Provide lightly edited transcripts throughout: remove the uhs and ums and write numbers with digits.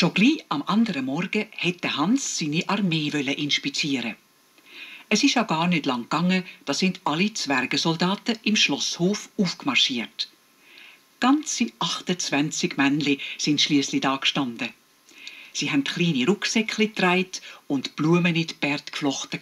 Schon gleich am anderen Morgen hätte Hans seine Armee inspizieren. Es ist ja gar nicht lang gegangen, da sind alle Zwergensoldaten im Schlosshof aufgemarschiert. Ganze 28 Männli sind schliesslich da gestanden. Sie haben kleine Rucksäckchen getragen und Blumen in die Bärte geflochten.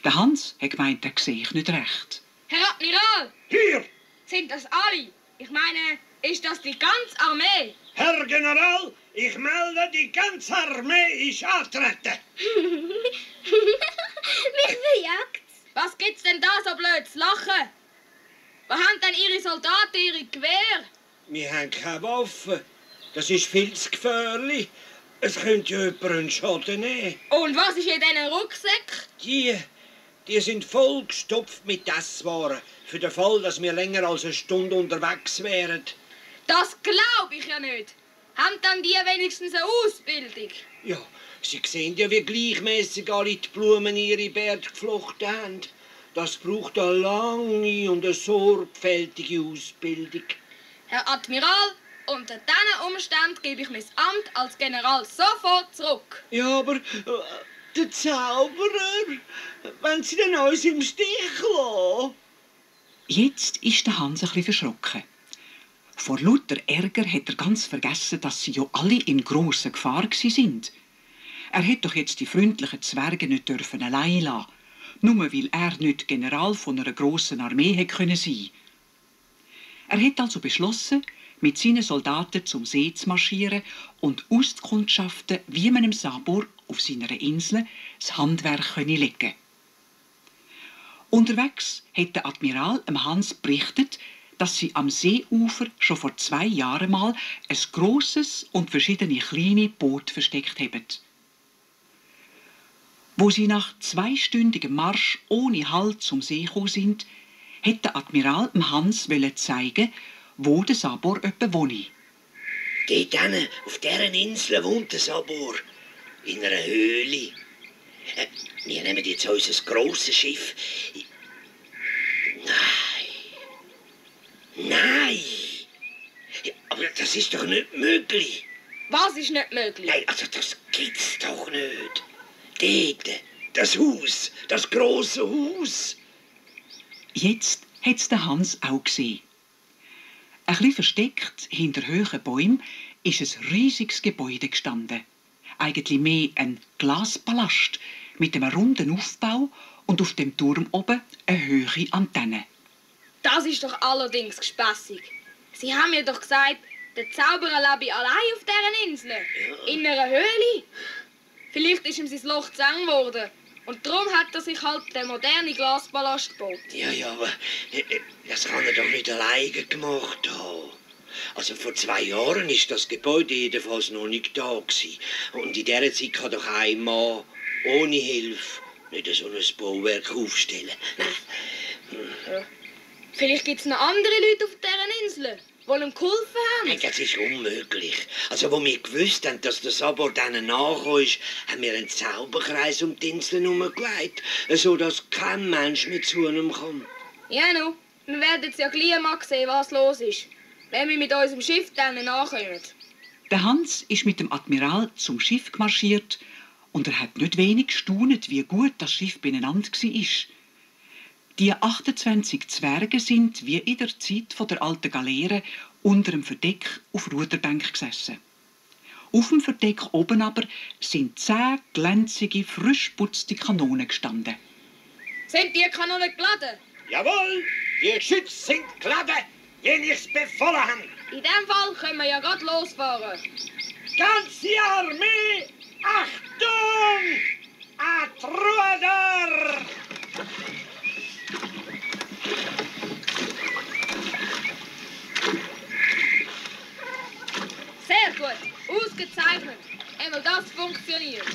Der Hans hat gemeint, er sehe ich nicht recht. Herr Admiral! Hier! Sind das alle? Ich meine, ist das die ganze Armee? Herr General, ich melde, die ganze Armee ist antreten. Mich verjagt's. Was gibt's denn da so blöd zu lachen? Wo haben denn Ihre Soldaten ihre Gewehre? Wir haben keine Waffen. Das ist viel zu gefährlich. Es könnte ja jemand einen Schaden nehmen. Und was ist in diesen Rucksäcken? Die sind vollgestopft mit Esswaren. Für den Fall, dass wir länger als eine Stunde unterwegs wären. Das glaube ich ja nicht. Haben dann die wenigstens eine Ausbildung? Ja, Sie sehen ja, wie gleichmäßig alle die Blumen in ihre Bärte geflochten haben. Das braucht eine lange und eine sorgfältige Ausbildung. Herr Admiral, unter diesen Umständen gebe ich mein Amt als General sofort zurück. Ja, aber der Zauberer, wenn Sie denn uns im Stich lassen? Jetzt ist der Hans ein bisschen verschrocken. Vor lauter Ärger hat er ganz vergessen, dass sie ja alle in grosser Gefahr sind. Er hätte doch jetzt die freundlichen Zwerge nicht dürfen allein lassen, nur weil er nicht General von einer grossen Armee hätte können sein. Er hat also beschlossen, mit seinen Soldaten zum See zu marschieren und auszukundschaften, wie man dem Sabor auf seiner Insel das Handwerk legen könne. Unterwegs hat der Admiral Hans berichtet, dass sie am Seeufer schon vor 2 Jahren mal ein grosses und verschiedene kleine Boot versteckt haben. Wo sie nach 2-stündigem Marsch ohne Halt zum See gekommen sind, hat der Admiral Hans zeigen, wo der Sabor etwa wohne. Dort hinten, auf dieser Insel wohnt der Sabor. In einer Höhle. Wir nehmen jetzt unser grosses Schiff. Nein! Aber das ist doch nicht möglich. Was ist nicht möglich? Nein, also das gibt's doch nicht. Dort, das Haus, das grosse Haus. Jetzt hat's der Hans auch gesehen. Ein bisschen versteckt hinter hohen Bäumen ist ein riesiges Gebäude gestanden. Eigentlich mehr ein Glaspalast mit einem runden Aufbau und auf dem Turm oben eine hohe Antenne. Das ist doch allerdings gespässig. Sie haben mir doch gesagt, der Zauberer lebe allein auf dieser Insel. Ja. In einer Höhle. Vielleicht ist ihm sein Loch zu eng geworden. Und darum hat er sich halt den modernen Glaspalast gebaut. Ja, aber das kann er doch nicht alleine gemacht haben. Also vor 2 Jahren ist das Gebäude jedenfalls noch nicht da gewesen. Und in dieser Zeit kann doch ein Mann ohne Hilfe nicht so ein Bauwerk aufstellen. Ja. Vielleicht gibt es noch andere Leute auf dieser Insel, die ihm geholfen haben. Nein, das ist unmöglich. Also, wo wir gewusst haben, dass der Sabor denen nachgekommen ist, haben wir einen Zauberkreis um die Insel herumgelegt, sodass kein Mensch mehr zu ihm kommt. Ja, nu. Wir werden jetzt ja gleich mal sehen, was los ist, wenn wir mit unserem Schiff denen nachkommen. Der Hans ist mit dem Admiral zum Schiff gemarschiert und er hat nicht wenig gestaunt, wie gut das Schiff beieinander war. Die 28 Zwerge sind, wie in der Zeit der alten Galeere, unter dem Verdeck auf Ruderbänken gesessen. Auf dem Verdeck oben aber sind 10 glänzige, frisch putzte Kanonen gestanden. Sind die Kanonen geladen? Jawohl, die Geschütze sind geladen, wie ich's befohlen habe. In dem Fall können wir ja gerade losfahren. Ganze Armee, Achtung! Atruder! Sehr gut, ausgezeichnet. Einmal das funktioniert.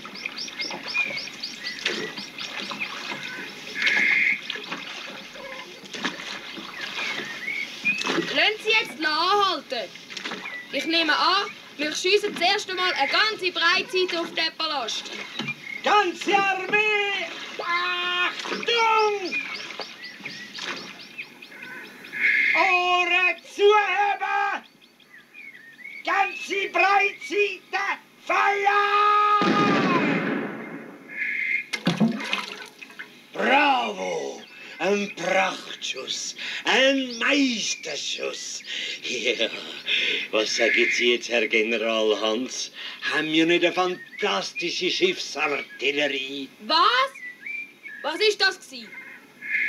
Lassen Sie jetzt anhalten. Ich nehme an, wir schiessen zuerst einmal eine ganze Breitseite auf den Palast. Ganze Armee, Achtung! Ohren zuheben! Ganze Breitseite! Luftschuss. Ein Meisterschuss. Ja, was sagen Sie jetzt, Herr General Hans? Haben wir nicht eine fantastische Schiffsartillerie? Was? Was ist das gsi?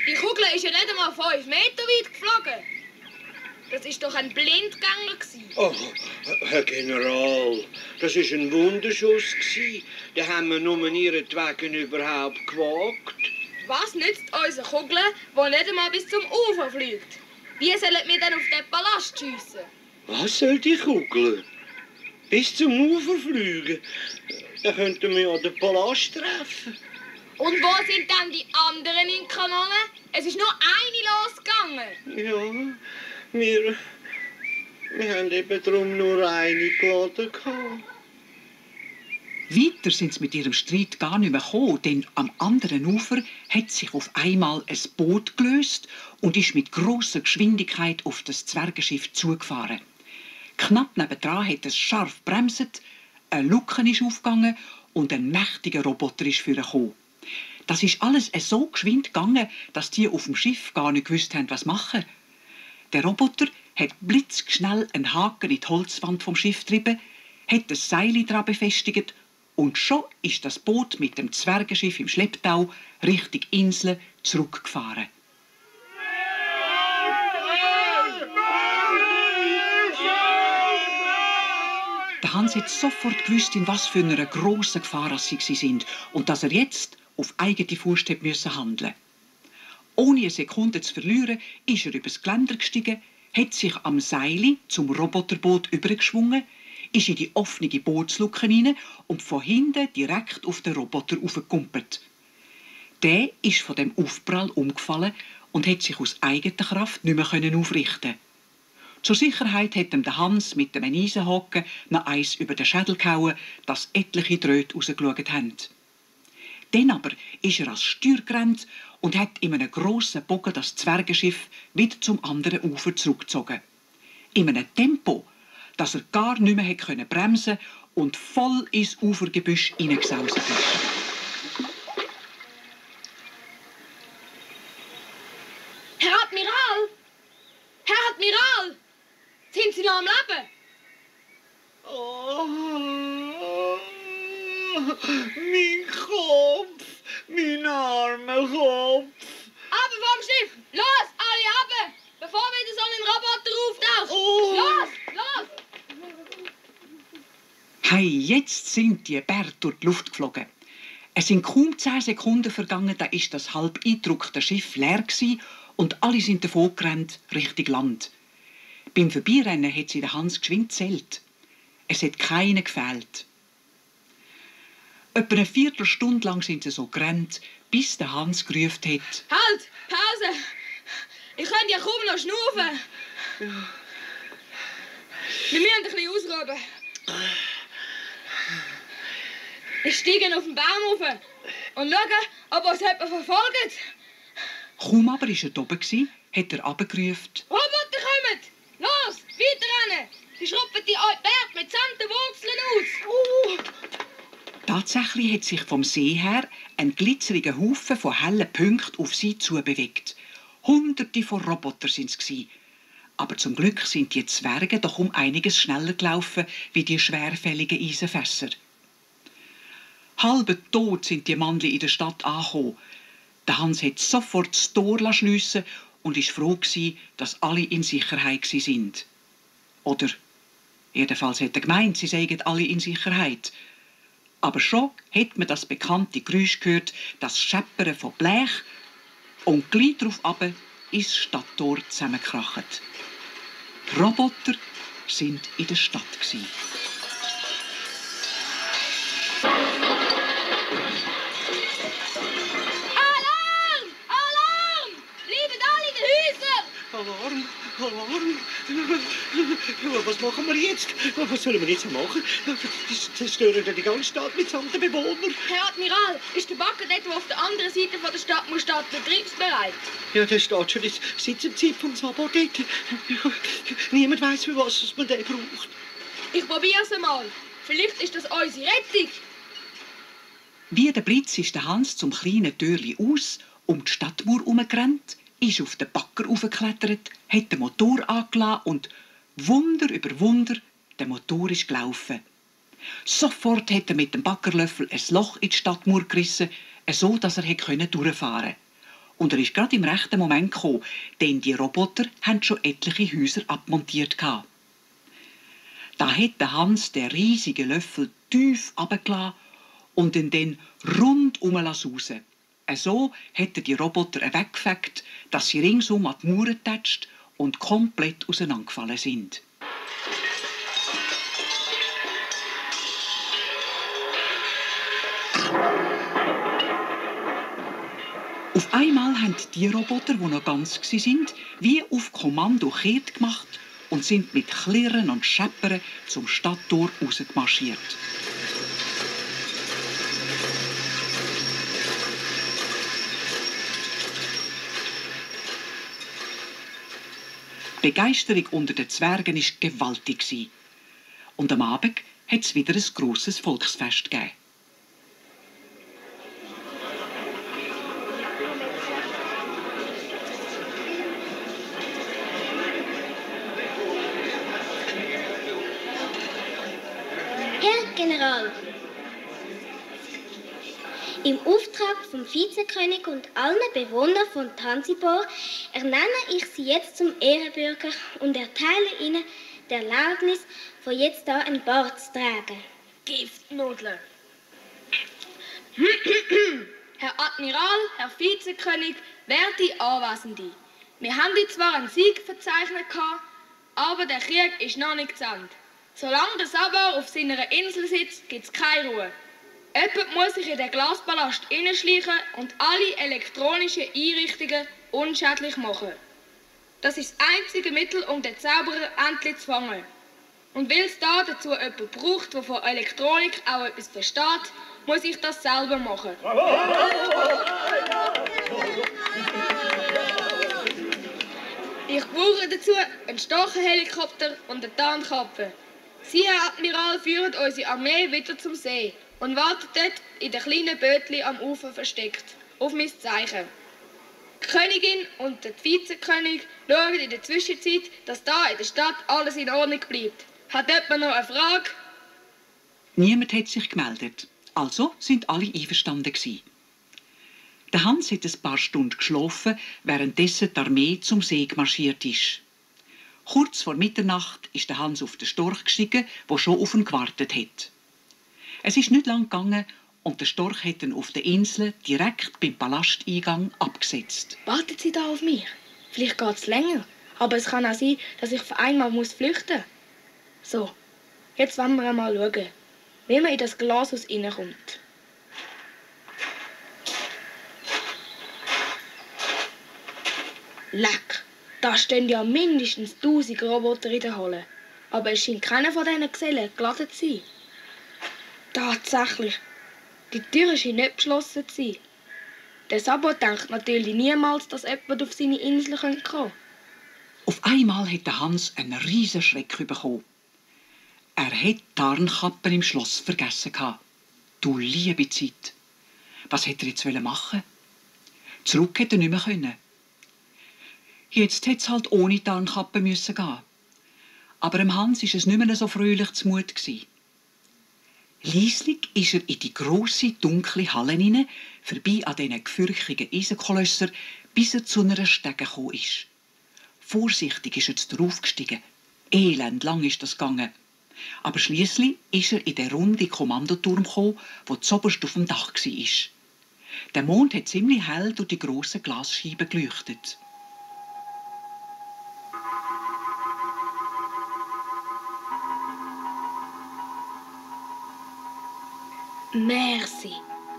Die Kugel ist ja nicht einmal 5 Meter weit geflogen. Das ist doch ein Blindgänger gsi. Oh, Herr General, das war ein Wunderschuss. Den haben wir nur ihretwegen überhaupt gewagt. Was nützt unsere Kugel, die nicht einmal bis zum Ufer fliegt? Wie sollen wir denn auf den Palast schiessen? Was soll die Kugel? Bis zum Ufer fliegen? Da könnten wir ja den Palast treffen. Und wo sind dann die anderen in Kanonen? Es ist nur eine losgegangen. Ja, wir haben eben darum nur eine geladen. Weiter sind sie mit ihrem Streit gar nicht mehr gekommen, denn am anderen Ufer hat sich auf einmal ein Boot gelöst und ist mit grosser Geschwindigkeit auf das Zwergenschiff zugefahren. Knapp nebendran hat es scharf bremset, eine Luke ist aufgegangen und ein mächtiger Roboter ist vorgekommen. Das ist alles so geschwind gegangen, dass die auf dem Schiff gar nicht gewusst haben, was machen. Der Roboter hat blitzschnell einen Haken in die Holzwand vom Schiff getrieben, hat das Seil daran befestigt und schon ist das Boot mit dem Zwergenschiff im Schlepptau Richtung Insel zurückgefahren. Der Hans hat sofort gewusst, in was für einer grossen Gefahr sie sind und dass er jetzt auf eigene Faust handeln musste. Ohne eine Sekunde zu verlieren, ist er übers Geländer gestiegen, hat sich am Seil zum Roboterboot übergeschwungen, ist in die offene Bootsluke hinein und von hinten direkt auf den Roboter aufgekumpelt. Der ist von dem Aufprall umgefallen und hat sich aus eigener Kraft nicht mehr aufrichten. Zur Sicherheit hat ihm der Hans mit einem Eisenhaken noch eins über den Schädel gehauen, dass etliche Drähte rausgeschaut haben. Dann aber ist er ans Steuer gerannt und hat in einem grossen Bogen das Zwergenschiff wieder zum anderen Ufer zurückgezogen. In einem Tempo, dass er gar nicht mehr bremsen konnte und voll ins Ufergebüsch hineingesaust ist. Herr Admiral! Herr Admiral! Sind Sie noch am Leben? Oh, mein Kopf, mein armer Kopf. Runter vom Schiff! Los, alle runter! Bevor wieder so ein Roboter auftaucht! Oh. Los, los! Hey, jetzt sind die Bären durch die Luft geflogen. Es sind kaum 10 Sekunden vergangen, da ist das halb eingedruckte Schiff leer gewesen und alle sind davon gerannt Richtung Land. Beim Vorbeirennen hat sie den Hans geschwind gezählt. Es hat keinen gefehlt. Etwa eine Viertelstunde lang sind sie so gerannt, bis der Hans gerufen hat: Halt! Pause! Ich könnte ja kaum noch schnaufen. Ja. Wir müssen ein bisschen ausruhen. Ich steige auf den Baum rauf und schaue, ob uns jemand verfolgt. Kaum aber war er oben, hat er runtergerufen: Roboter kommen! Los, weiterrennen! Sie schrupfen die alten Berg mit sanften Wurzeln aus. Tatsächlich hat sich vom See her ein glitzeriger Haufen von hellen Punkten auf sie zubewegt. Hunderte von Robotern waren es. Aber zum Glück sind die Zwerge doch um einiges schneller gelaufen wie die schwerfälligen Eisenfässer. Halb tot sind die Mannli in der Stadt angekommen. Der Hans hat sofort das Tor schliessen und war froh, dass alle in Sicherheit waren. Oder jedenfalls hat er gemeint, sie seien alle in Sicherheit. Aber schon hat man das bekannte Geräusch gehört, das Scheppern von Blech, und gleich darauf runter ist das Stadttor zusammengekracht. Die Roboter waren in der Stadt. Alarm! Alarm! Bleiben alle in den Häusern! Alarm, Alarm. Was machen wir jetzt? Was sollen wir jetzt machen? Das zerstören die ganze Stadt mitsamt den Bewohnern. Herr Admiral, ist der Bagger dort, der auf der anderen Seite der Stadt muss, betriebsbereit? Ja, der steht schon seit der Zeit vom Sabbat dort. Niemand weiss, für was man den braucht. Ich probier's einmal. Vielleicht ist das unsere Rettung. Wie der Blitz ist der Hans zum kleinen Türli aus, um die Stadtmauer herumgerannt, ist auf den Bagger aufgeklettert, hat den Motor angelassen und Wunder über Wunder, der Motor ist gelaufen. Sofort hat er mit dem Baggerlöffel ein Loch in die Stadtmauer gerissen, so dass er durchfahren konnte. Und er ist gerade im rechten Moment gekommen, denn die Roboter haben schon etliche Häuser abmontiert. Da hat der Hans den riesigen Löffel tief runtergelassen und ihn dann rundum sausen. So hat er die Roboter weggefegt, dass sie ringsum an die Mauer getatscht und komplett auseinandergefallen sind. Auf einmal haben die Roboter, die noch ganz waren, wie auf Kommando kehrt gemacht und sind mit Klirren und Scheppern zum Stadttor rausgemarschiert. Die Begeisterung unter den Zwergen war gewaltig. Und am Abend hat es wieder ein grosses Volksfest gegeben. Herr General, im Auftrag vom Vizekönig und allen Bewohnern von Tanzibor ernenne ich Sie jetzt zum Ehrenbürger und erteile Ihnen die Erlaubnis, von jetzt an ein Bart zu tragen. Giftnudeln. Herr Admiral, Herr Vizekönig, werte Anwesende. Wir haben zwar einen Sieg verzeichnet, aber der Krieg ist noch nicht zu Ende. Solange der Sabar auf seiner Insel sitzt, gibt es keine Ruhe. Jemand muss sich in den Glaspalast hineinschleichen und alle elektronischen Einrichtungen unschädlich machen. Das ist das einzige Mittel, um den Zauberer endlich zu fangen. Und weil es dazu jemanden braucht, der von Elektronik auch etwas versteht, muss ich das selber machen. Ich brauche dazu einen Stachelhelikopter und eine Tarnkappe. Sie, Herr Admiral, führen unsere Armee wieder zum See und warten dort in den kleinen Bötchen am Ufer versteckt, auf mein Zeichen. Die Königin und der Vizekönig schauen in der Zwischenzeit, dass da in der Stadt alles in Ordnung bleibt. Hat jemand noch eine Frage? Niemand hat sich gemeldet, also sind alle einverstanden gewesen. Der Hans hat ein paar Stunden geschlafen, währenddessen die Armee zum See marschiert ist. Kurz vor Mitternacht ist der Hans auf den Storch gestiegen, der schon auf ihn gewartet hat. Es ist nicht lang gegangen und der Storch hat ihn auf der Insel direkt beim Palasteingang abgesetzt. Warten Sie da auf mich? Vielleicht geht es länger, aber es kann auch sein, dass ich für einmal flüchten muss. So, jetzt wollen wir einmal schauen, wie man in das Glashaus reinkommt. Leck! Da stehen ja mindestens 1000 Roboter in der Halle. Aber es scheint keiner von diesen Gesellen geladen zu sein. Tatsächlich. Die Tür scheint nicht geschlossen zu sein. Der Sabo denkt natürlich niemals, dass jemand auf seine Insel kommen könnte. Auf einmal hat der Hans einen riesen Schreck bekommen. Er hat die Tarnkappe im Schloss vergessen. Du liebe Zeit. Was hätte er jetzt machen? Zurück hätte er nicht mehr können. Jetzt hätte es halt ohne Tarnkappe gehen. Aber dem Hans war es nicht mehr so fröhlich zumut. Lieslig ist er in die grosse, dunkle Halle hinein, vorbei an diesen gefürchtigen Eisenkolosser, bis er zu einer Stege gekommen ist. Vorsichtig ist er darauf gestiegen. Elend lang ist das gegangen. Aber schliesslich ist er in den runden Kommandoturm gekommen, der zuoberst auf dem Dach war. Der Mond hat ziemlich hell durch die grossen Glasscheiben geleuchtet. Merci.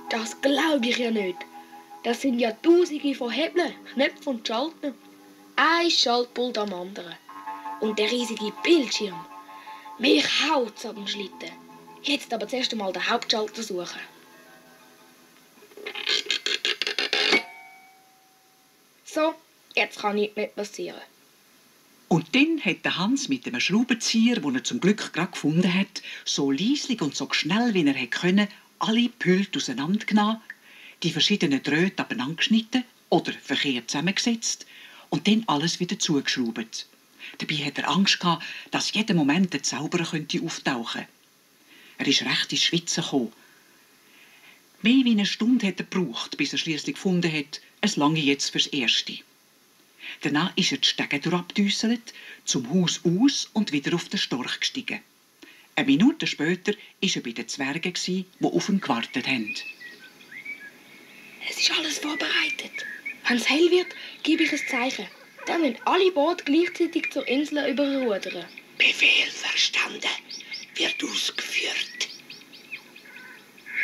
Das glaube ich ja nicht. Das sind ja Tausende von Hebeln, Knöpfen und Schaltern. Ein Schaltpult am anderen. Und der riesige Bildschirm. Mich haut's an den Schlitten. Jetzt aber zuerst einmal den Hauptschalter suchen. So, jetzt kann nichts mehr passieren. Und dann hat der Hans mit dem Schraubenzieher, den er zum Glück gerade gefunden hat, so leislich und so schnell, wie er konnte, alle Pulte auseinandergenommen, die verschiedenen Drähte abeinander geschnitten oder verkehrt zusammengesetzt und dann alles wieder zugeschraubt. Dabei hatte er Angst gehabt, dass jeden Moment der Zauberer auftauchen könnte. Er ist recht ins Schwitzen gekommen. Mehr wie eine Stunde hat er gebraucht, bis er schliesslich gefunden hat, es lange jetzt fürs Erste. Danach ist er die Stege durchabgedüsselt, zum Haus aus und wieder auf den Storch gestiegen. Eine Minute später war er bei den Zwergen, die auf ihn gewartet haben. Es ist alles vorbereitet. Wenn es hell wird, gebe ich ein Zeichen. Dann müssen alle Boote gleichzeitig zur Insel überrudern. Befehl verstanden. Wird ausgeführt.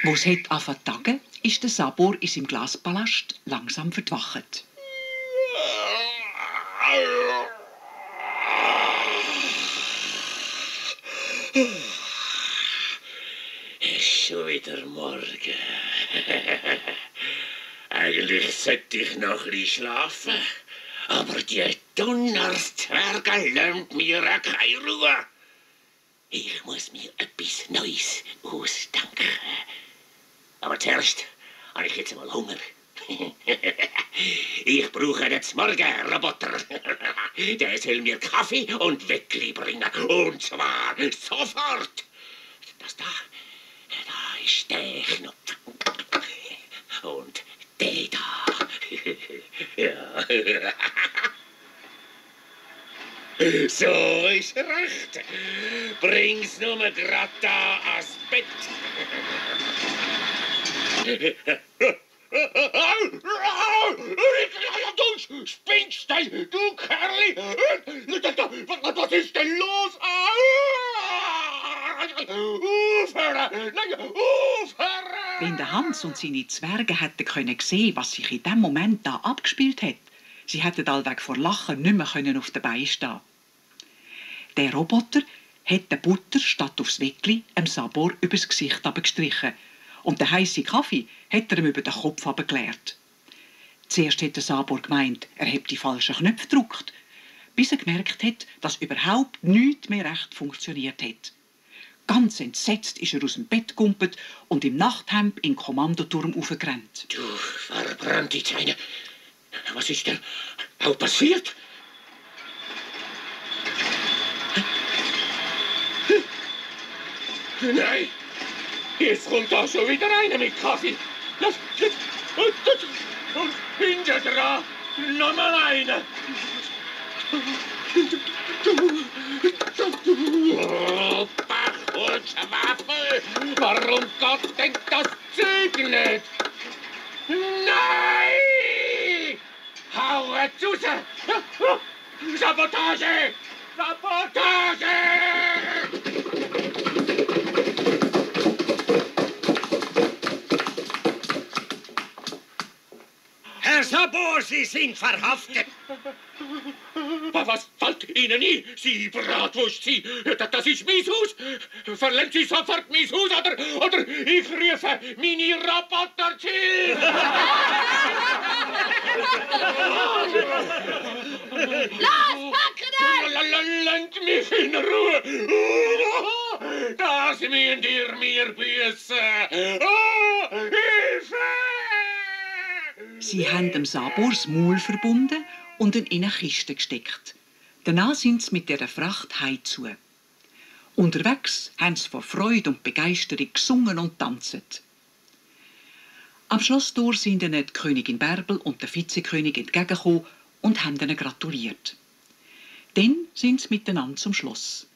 Wo es angefangen zu tagen, ist der Sabor in seinem Glaspalast langsam verdwacht. Ist schon wieder morgen. Eigentlich sollte ich noch ein bisschen schlafen. Aber die Donnerzwerge lässt mir keine Ruhe. Ich muss mir etwas Neues ausdenken. Aber zuerst habe ich jetzt mal Hunger. Ich brauche den Morgenroboter. Der soll mir Kaffee und Weckli bringen. Und zwar sofort. Das da ist der Knopf. Und der da. Ja. So ist recht. Bring's nur grad da ans Bett. Du spinnst, du Kerli! Was ist denn los? Aufhören! Nein, aufhören! Wenn der Hans und seine Zwerge hätten sehen, was sich in dem Moment da abgespielt hat, sie hätten allweg vor Lachen nicht mehr auf den Beinen stehen. Der Roboter hat den Butter statt aufs Weckli dem Sabor übers Gesicht gestrichen und den heissen Kaffee hat er ihm über den Kopf geleert. Zuerst hat der Sabor gemeint, er habe die falschen Knöpfe gedrückt, bis er gemerkt hat, dass überhaupt nichts mehr recht funktioniert hat. Ganz entsetzt ist er aus dem Bett gegumpelt und im Nachthemd in den Kommandoturm aufgerannt. Du verbrannte Zeine! Was ist denn auch passiert? Nein! Jetzt kommt da schon wieder einer mit Kaffee. Und hinter dran nochmal einer. Oh, Bach und Schwafel! Warum Gott denkt das Zeug nicht? Nein! Hau es raus! Sabotage! Sabotage! Herr Sabor, Sie sind verhaftet. Was fällt Ihnen ein? Sie Bratwurst, Sie! Das ist mein Haus! Verlässt Sie sofort mein Haus, oder ich rufe meine Roboter zu Hilfe! Los, packe den! Lasst mich in Ruhe! Das müsst ihr mir büßen! Oh, Hilfe! Sie haben dem Sabor das Maul verbunden und ihn in eine Kiste gesteckt. Danach sind sie mit dieser Fracht heimzu. Unterwegs haben sie vor Freude und Begeisterung gesungen und tanzt. Am Schlosstor sind ihnen die Königin Bärbel und der Vizekönig entgegengekommen und haben ihnen gratuliert. Dann sind sie miteinander zum Schloss.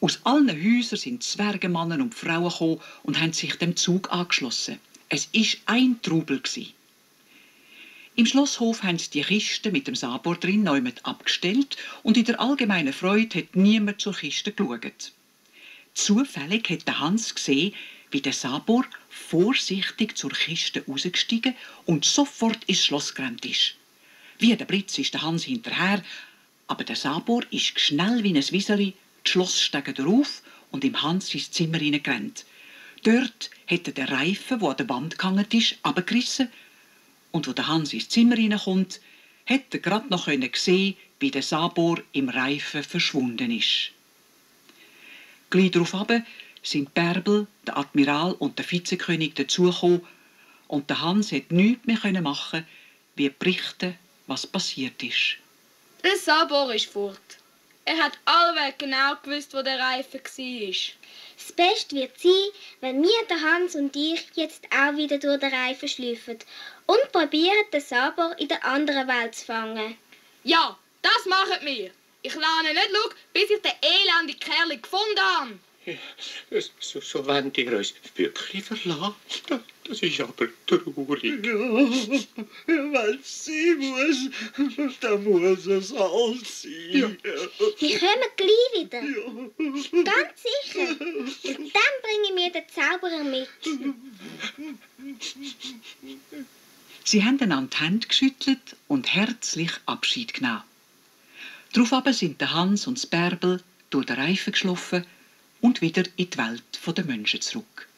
Aus allen Häusern sind Zwergenmannen und Frauen gekommen und haben sich dem Zug angeschlossen. Es war ein Trubel. Im Schlosshof haben sie die Kiste mit dem Sabor drin neu abgestellt und in der allgemeinen Freude hat niemand zur Kiste geschaut. Zufällig hat der Hans gesehen, wie der Sabor vorsichtig zur Kiste rausgestiegen und sofort ins Schloss gerannt ist. Wie der Blitz ist der Hans hinterher, aber der Sabor ist schnell wie ein Wieseli die Schlossstege drauf und im Hans ins Zimmer hineingerannt. Dort hat er den Reifen, der an der Wand gehangen ist, abgerissen. Und wo der Hans ins Zimmer hineinkommt, hat er gerade noch sehen, wie der Sabor im Reifen verschwunden ist. Gleich darauf sind Bärbel, der Admiral und der Vizekönig dazugekommen und der Hans hat nichts mehr machen, wie berichten, was passiert ist. Der Sabor ist fort. Er hat allweg genau gewusst, wo der Reifen war. Das Beste wird sein, wenn wir, der Hans und ich, jetzt auch wieder durch den Reifen schlüpfen und probieren, den Sabor in der anderen Welt zu fangen. Ja, das machen wir. Ich lerne nicht schauen, bis ich den elenden Kerl gefunden habe. So wollt ihr uns wirklich verlassen? Das ist aber traurig. Ja, weil es sein muss, dann muss es halt sein. Wir kommen gleich wieder. Ganz sicher. Und dann bringe ich mir den Zauberer mit. Sie haben einander die Hände geschüttelt und herzlich Abschied genommen. Daraufhin sind der Hans und das Bärbel durch den Reifen geschliffen und wieder in die Welt der Menschen zurück.